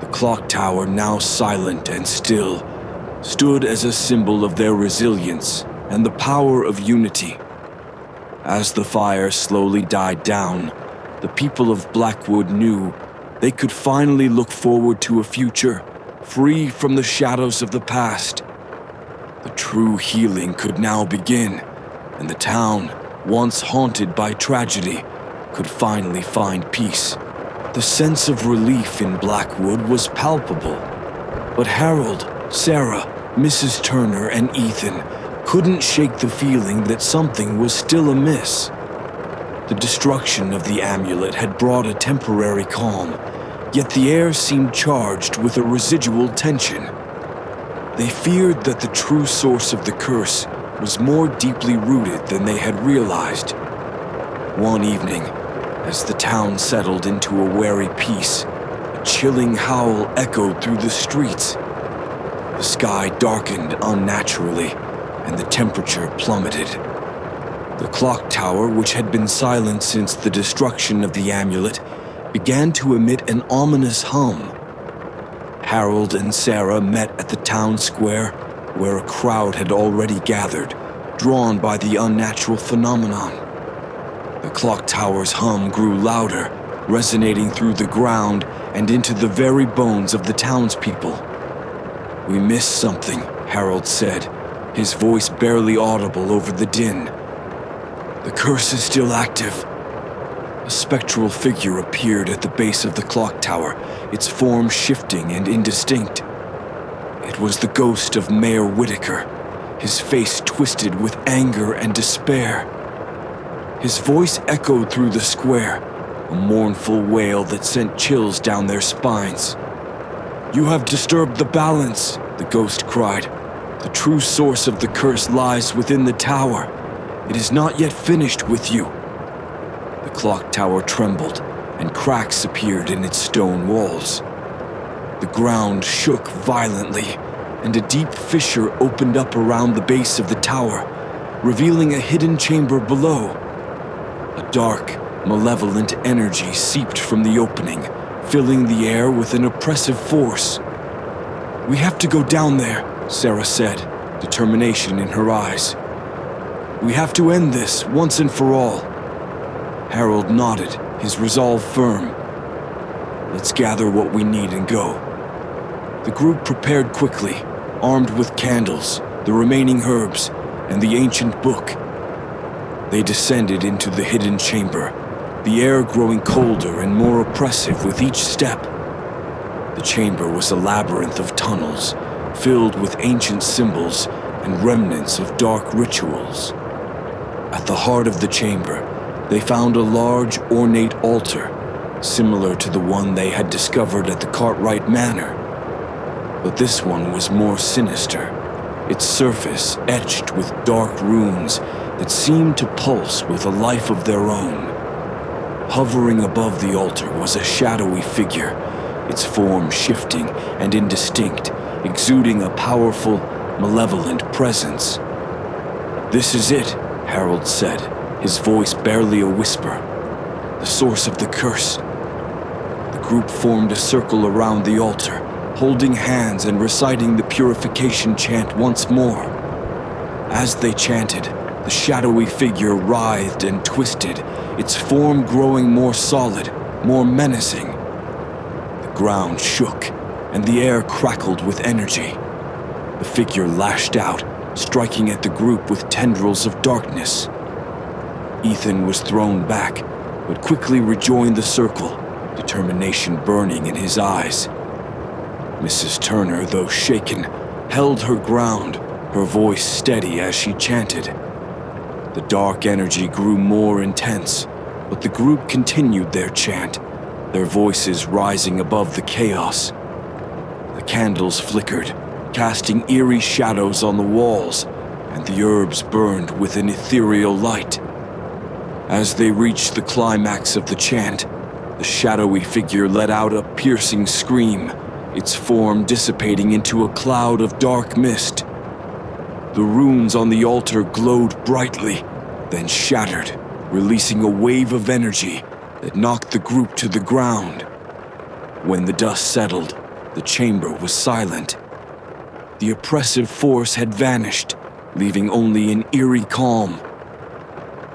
The clock tower, now silent and still, stood as a symbol of their resilience and the power of unity. As the fire slowly died down, the people of Blackwood knew they could finally look forward to a future free from the shadows of the past. The true healing could now begin, and the town, once haunted by tragedy, could finally find peace. The sense of relief in Blackwood was palpable, But Harold, Sarah, Mrs. Turner, and Ethan couldn't shake the feeling that something was still amiss. The destruction of the amulet had brought a temporary calm, yet the air seemed charged with a residual tension. They feared that the true source of the curse was more deeply rooted than they had realized. One evening, as the town settled into a wary peace, a chilling howl echoed through the streets. The sky darkened unnaturally, and the temperature plummeted. The Clocktower, which had been silent since the destruction of the amulet, began to emit an ominous hum. Harold and Sarah met at the town square, where a crowd had already gathered, drawn by the unnatural phenomenon. The Clocktower's hum grew louder, resonating through the ground and into the very bones of the townspeople. "We missed something," Harold said, his voice barely audible over the din. "The curse is still active." A spectral figure appeared at the base of the Clocktower, its form shifting and indistinct. It was the ghost of Mayor Whitaker, his face twisted with anger and despair. His voice echoed through the square, a mournful wail that sent chills down their spines. "You have disturbed the balance," the ghost cried. "The true source of the curse lies within the tower. It is not yet finished with you." The Clocktower trembled, and cracks appeared in its stone walls. The ground shook violently, and a deep fissure opened up around the base of the tower, revealing a hidden chamber below. A dark, malevolent energy seeped from the opening, filling the air with an oppressive force. "We have to go down there," Sarah said, determination in her eyes. "We have to end this once and for all." Harold nodded, his resolve firm. "Let's gather what we need and go." The group prepared quickly, armed with candles, the remaining herbs, and the ancient book. They descended into the hidden chamber, the air growing colder and more oppressive with each step. The chamber was a labyrinth of tunnels, filled with ancient symbols and remnants of dark rituals. At the heart of the chamber, they found a large, ornate altar, similar to the one they had discovered at the Cartwright Manor. But this one was more sinister, its surface etched with dark runes that seemed to pulse with a life of their own. Hovering above the altar was a shadowy figure, its form shifting and indistinct, exuding a powerful, malevolent presence. "This is it," Harold said, his voice barely a whisper. "The source of the curse." The group formed a circle around the altar, holding hands and reciting the purification chant once more. As they chanted, the shadowy figure writhed and twisted, its form growing more solid, more menacing. The ground shook, and the air crackled with energy. The figure lashed out, striking at the group with tendrils of darkness. Ethan was thrown back, but quickly rejoined the circle, determination burning in his eyes. Mrs. Turner, though shaken, held her ground, her voice steady as she chanted. The dark energy grew more intense, but the group continued their chant, their voices rising above the chaos. The candles flickered, casting eerie shadows on the walls, and the herbs burned with an ethereal light. As they reached the climax of the chant, the shadowy figure let out a piercing scream, its form dissipating into a cloud of dark mist. The runes on the altar glowed brightly, then shattered, releasing a wave of energy that knocked the group to the ground. When the dust settled, the chamber was silent. The oppressive force had vanished, leaving only an eerie calm.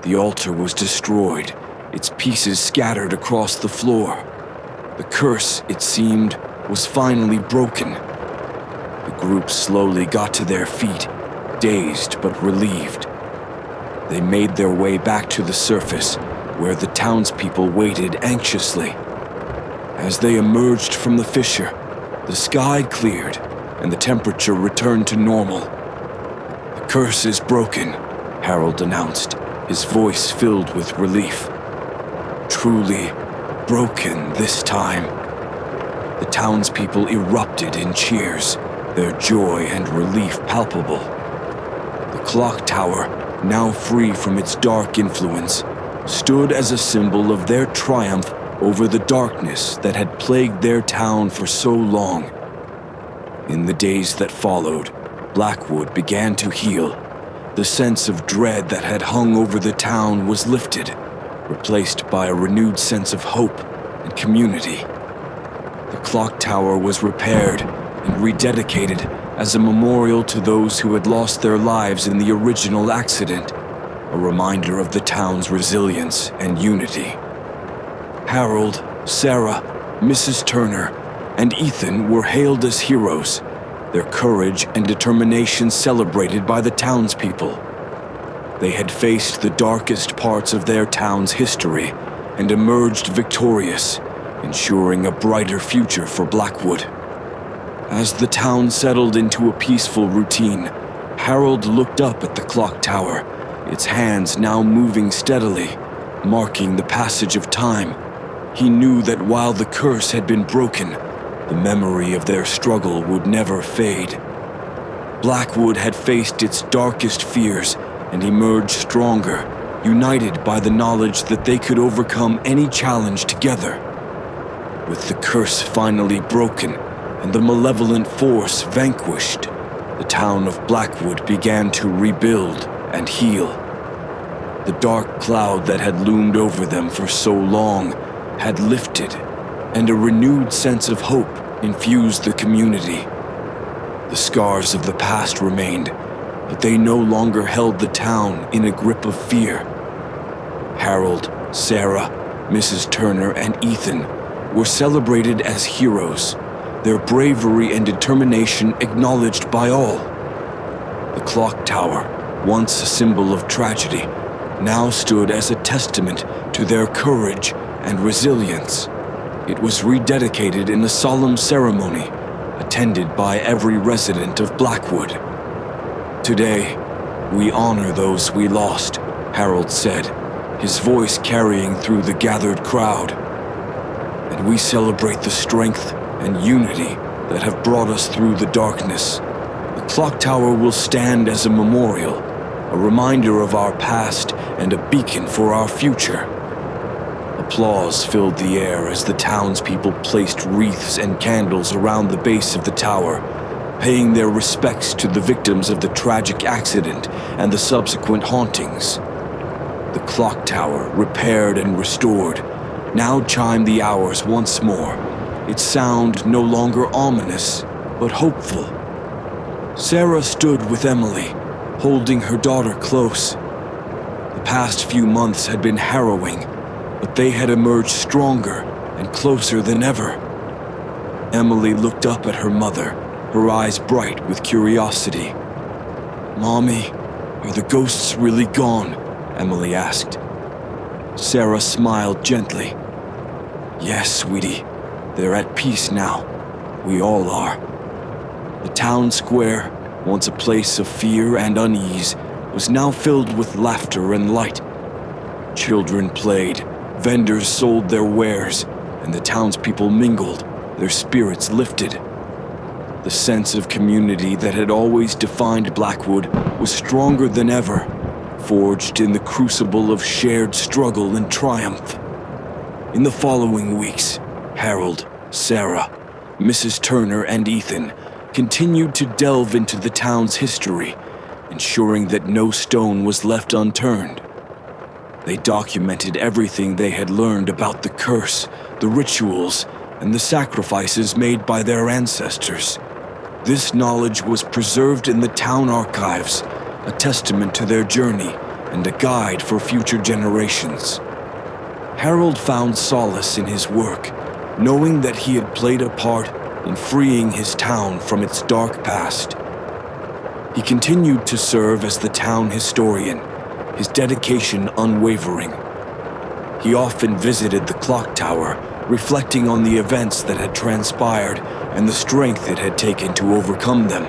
The altar was destroyed, its pieces scattered across the floor. The curse, it seemed, was finally broken. The group slowly got to their feet, dazed but relieved. They made their way back to the surface, where the townspeople waited anxiously. As they emerged from the fissure, the sky cleared, and the temperature returned to normal. "The curse is broken," Harold announced, his voice filled with relief. "Truly broken this time." The townspeople erupted in cheers, their joy and relief palpable. The Clocktower, now free from its dark influence, stood as a symbol of their triumph over the darkness that had plagued their town for so long. In the days that followed, Blackwood began to heal. The sense of dread that had hung over the town was lifted, replaced by a renewed sense of hope and community. The Clocktower was repaired and rededicated as a memorial to those who had lost their lives in the original accident, a reminder of the town's resilience and unity. Harold, Sarah, Mrs. Turner, and Ethan were hailed as heroes, their courage and determination celebrated by the townspeople. They had faced the darkest parts of their town's history and emerged victorious, ensuring a brighter future for Blackwood. As the town settled into a peaceful routine, Harold looked up at the Clocktower, its hands now moving steadily, marking the passage of time. He knew that while the curse had been broken, the memory of their struggle would never fade. Blackwood had faced its darkest fears and emerged stronger, united by the knowledge that they could overcome any challenge together. With the curse finally broken and the malevolent force vanquished, the town of Blackwood began to rebuild and heal. The dark cloud that had loomed over them for so long had lifted, and a renewed sense of hope infused the community. The scars of the past remained, but they no longer held the town in a grip of fear. Harold, Sarah, Mrs. Turner, and Ethan were celebrated as heroes, their bravery and determination acknowledged by all. The Clocktower, once a symbol of tragedy, now stood as a testament to their courage and resilience. It was rededicated in a solemn ceremony, attended by every resident of Blackwood. "Today, we honor those we lost," Harold said, his voice carrying through the gathered crowd. "And we celebrate the strength and unity that have brought us through the darkness. The Clocktower will stand as a memorial, a reminder of our past and a beacon for our future." Applause filled the air as the townspeople placed wreaths and candles around the base of the tower, paying their respects to the victims of the tragic accident and the subsequent hauntings. The Clocktower, repaired and restored, now chimed the hours once more, its sound no longer ominous, but hopeful. Sarah stood with Emily, holding her daughter close. The past few months had been harrowing, but they had emerged stronger and closer than ever. Emily looked up at her mother, her eyes bright with curiosity. "Mommy, are the ghosts really gone?" Emily asked. Sarah smiled gently. "Yes, sweetie, they're at peace now. We all are." The town square, once a place of fear and unease, was now filled with laughter and light. Children played, vendors sold their wares, and the townspeople mingled, their spirits lifted. The sense of community that had always defined Blackwood was stronger than ever, forged in the crucible of shared struggle and triumph. In the following weeks, Harold, Sarah, Mrs. Turner, and Ethan continued to delve into the town's history, ensuring that no stone was left unturned. They documented everything they had learned about the curse, the rituals, and the sacrifices made by their ancestors. This knowledge was preserved in the town archives, a testament to their journey and a guide for future generations. Harold found solace in his work, knowing that he had played a part in freeing his town from its dark past. He continued to serve as the town historian, his dedication unwavering. He often visited the Clocktower, reflecting on the events that had transpired and the strength it had taken to overcome them.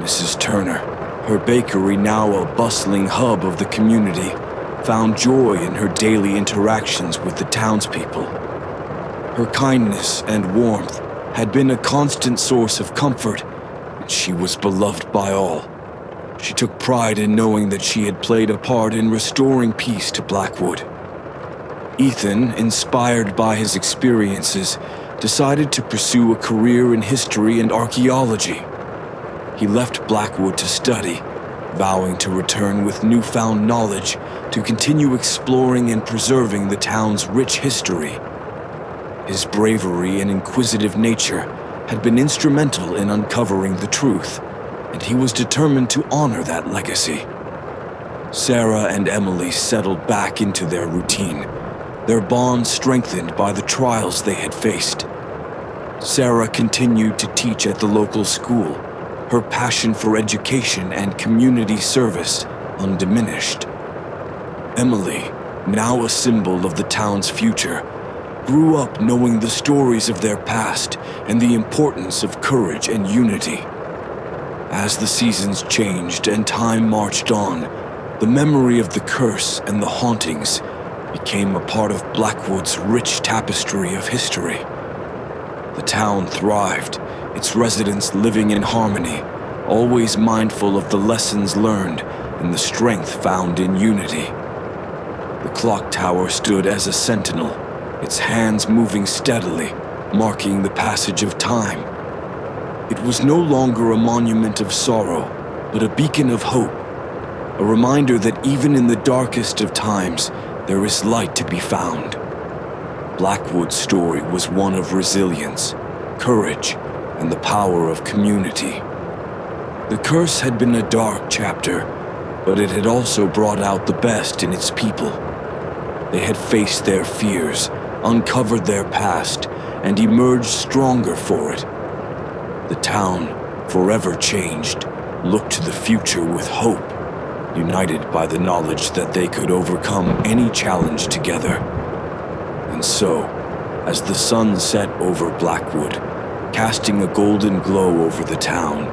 Mrs. Turner, her bakery now a bustling hub of the community, found joy in her daily interactions with the townspeople. Her kindness and warmth had been a constant source of comfort, and she was beloved by all. She took pride in knowing that she had played a part in restoring peace to Blackwood. Ethan, inspired by his experiences, decided to pursue a career in history and archaeology. He left Blackwood to study, vowing to return with newfound knowledge to continue exploring and preserving the town's rich history. His bravery and inquisitive nature had been instrumental in uncovering the truth, and he was determined to honor that legacy. Sarah and Emily settled back into their routine, their bond strengthened by the trials they had faced. Sarah continued to teach at the local school, her passion for education and community service undiminished. Emily, now a symbol of the town's future, grew up knowing the stories of their past and the importance of courage and unity. As the seasons changed and time marched on, the memory of the curse and the hauntings became a part of Blackwood's rich tapestry of history. The town thrived, its residents living in harmony, always mindful of the lessons learned and the strength found in unity. The Clocktower stood as a sentinel, its hands moving steadily, marking the passage of time. It was no longer a monument of sorrow, but a beacon of hope, a reminder that even in the darkest of times, there is light to be found. Blackwood's story was one of resilience, courage, and the power of community. The curse had been a dark chapter, but it had also brought out the best in its people. They had faced their fears, uncovered their past, and emerged stronger for it. The town, forever changed, looked to the future with hope, united by the knowledge that they could overcome any challenge together. And so, as the sun set over Blackwood, casting a golden glow over the town,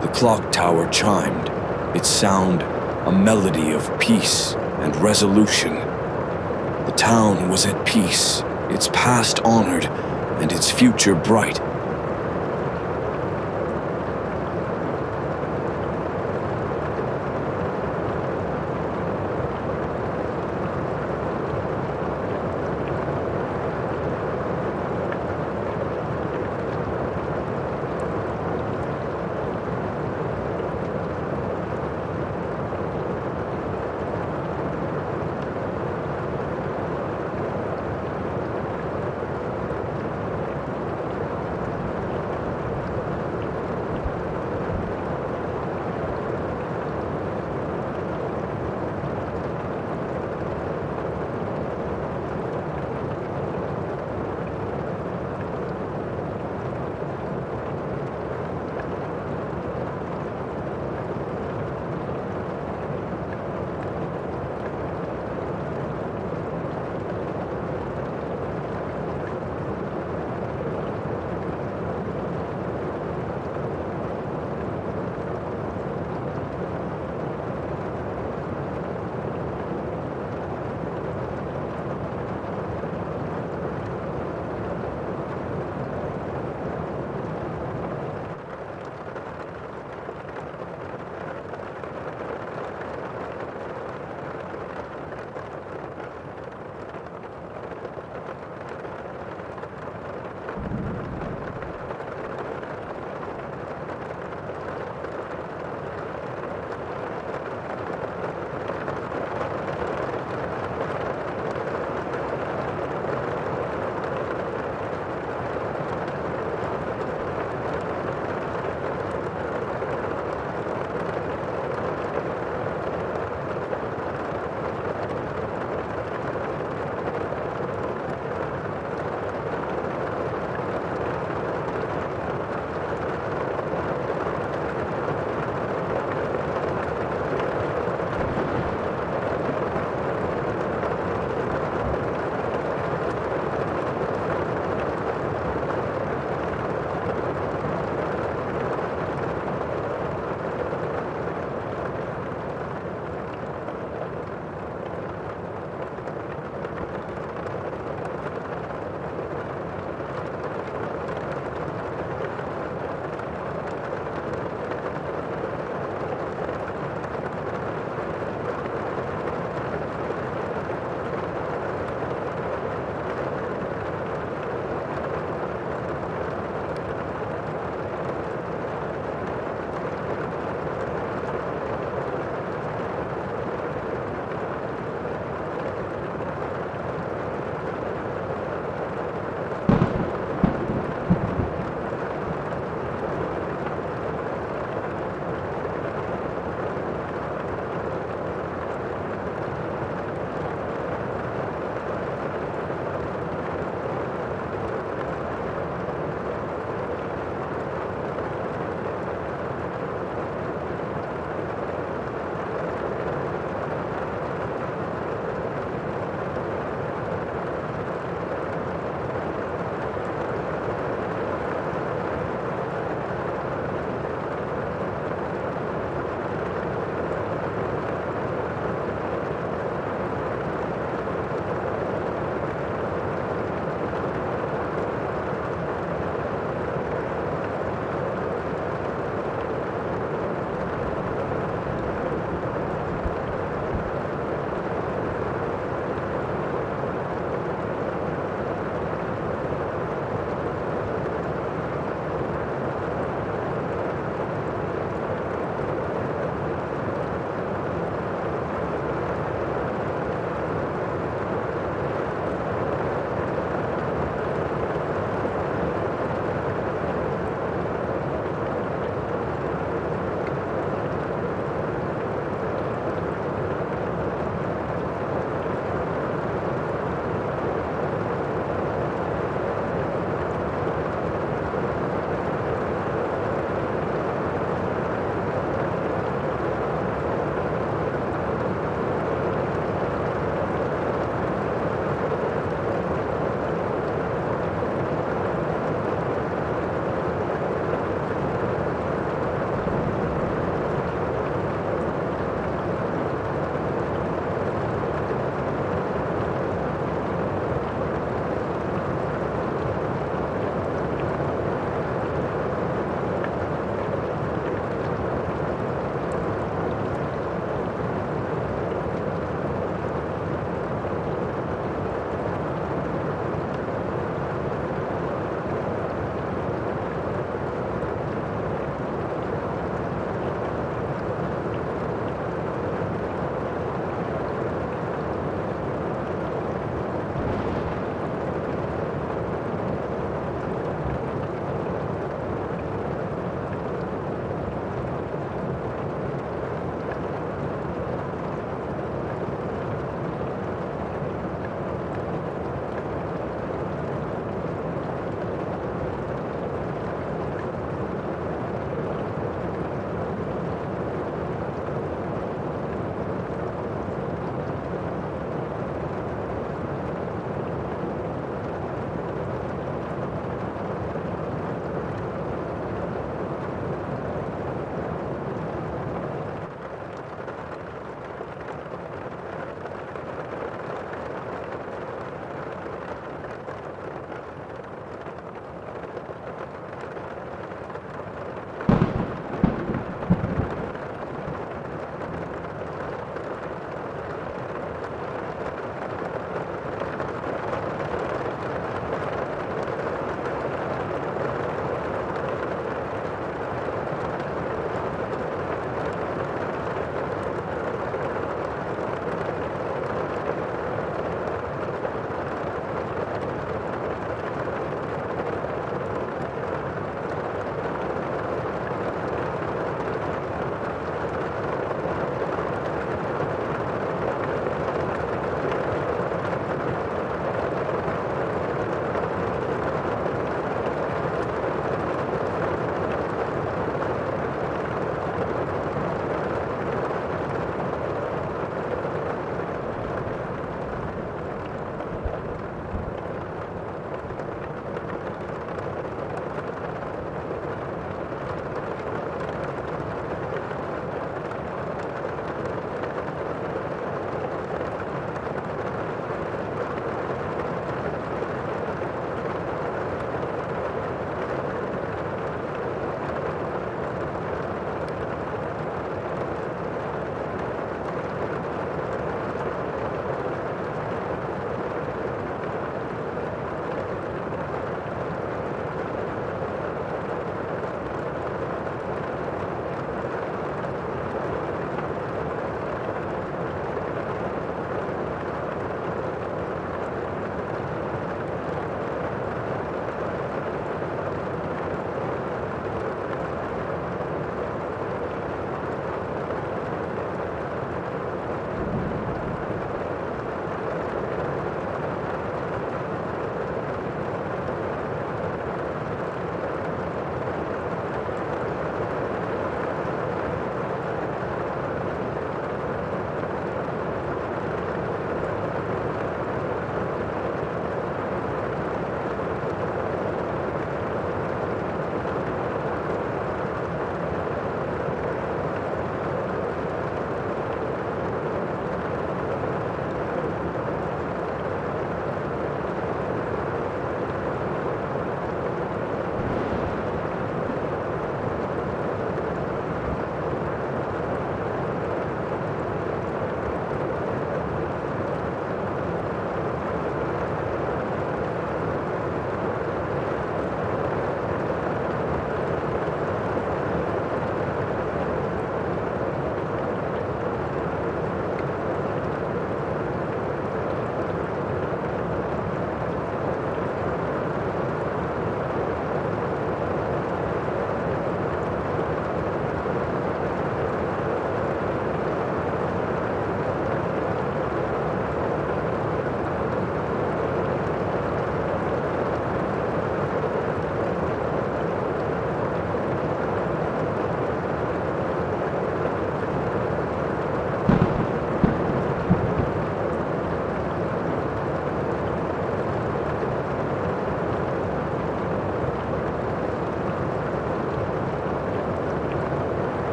the Clocktower chimed, its sound a melody of peace and resolution. The town was at peace, its past honored, and its future bright,